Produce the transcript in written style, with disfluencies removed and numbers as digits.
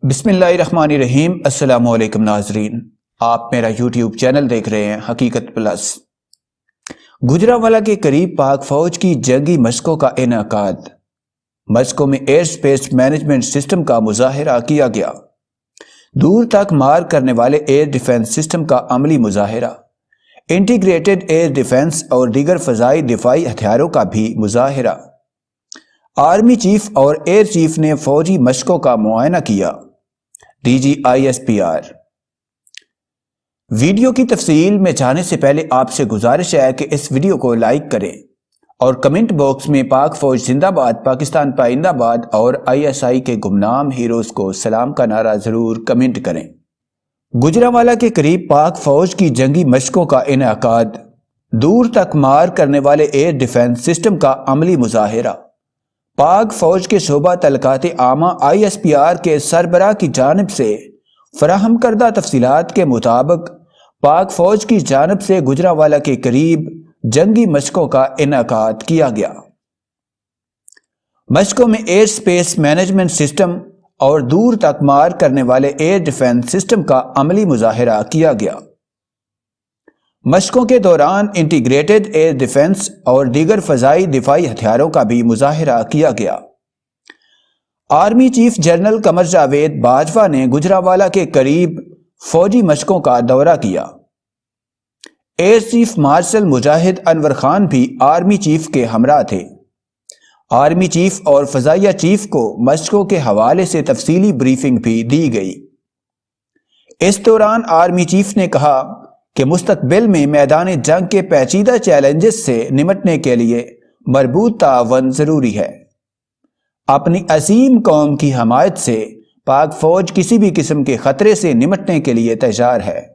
بسم اللہ الرحمن الرحیم۔ السلام علیکم ناظرین، آپ میرا یوٹیوب چینل دیکھ رہے ہیں حقیقت پلس۔ گجرانوالہ کے قریب پاک فوج کی جنگی مشقوں کا انعقاد۔ مشقوں میں ایئر سپیس مینجمنٹ سسٹم کا مظاہرہ کیا گیا۔ دور تک مار کرنے والے ایئر ڈیفنس سسٹم کا عملی مظاہرہ، انٹیگریٹڈ ایئر ڈیفنس اور دیگر فضائی دفاعی ہتھیاروں کا بھی مظاہرہ۔ آرمی چیف اور ایئر چیف نے فوجی مشقوں کا معائنہ کیا۔ D G I S P R. Video کی تفصیل میں جانے سے پہلے آپ سے گزارش ہے کہ اس ویڈیو کو لائک کریں اور کمنٹ باکس میں پاک فوج زندہ باد، پاکستان پائندہ باد اور آئی ایس آئی کے گمنام ہیروز کو سلام کا نعرہ ضرور کمنٹ کریں۔ گجرانوالہ کے قریب پاک فوج کی جنگی مشقوں کا انعقاد۔ دور تک مار کرنے والے ایئر ڈیفنس سسٹم کا عملی مظاہرہ۔ پاک فوج کے شعبہ تعلقات عامہ آئی ایس پی آر کے سربراہ کی جانب سے فراہم کردہ تفصیلات کے مطابق پاک فوج کی جانب سے گجرانوالہ کے قریب جنگی مشقوں کا انعقاد کیا گیا۔ مشقوں میں ایئر سپیس مینجمنٹ سسٹم اور دور تک مار کرنے والے ایئر ڈیفنس سسٹم کا عملی مظاہرہ کیا گیا۔ مشقوں کے دوران انٹیگریٹڈ ایئر ڈیفنس اور دیگر فضائی دفاعی ہتھیاروں کا بھی مظاہرہ کیا گیا۔ Army chief general Qamar Javed Bajwa نے گجرانوالہ کے قریب فوجی مشقوں کا دورہ کیا۔ ایئر چیف مارشل مجاہد انور خان بھی آرمی چیف کے ہمراہ تھے۔ آرمی چیف اور فضائیہ چیف کو مشقوں کے حوالے سے تفصیلی بریفنگ بھی دی گئی۔ اس دوران آرمی چیف نے کہا کہ مستقبل میں میدان جنگ کے پیچیدہ چیلنجز سے نمٹنے کے لیے مربوط تعاون ضروری ہے۔ اپنی عظیم قوم کی حمایت سے پاک فوج کسی بھی قسم کے خطرے سے نمٹنے کے لیے تیار ہے۔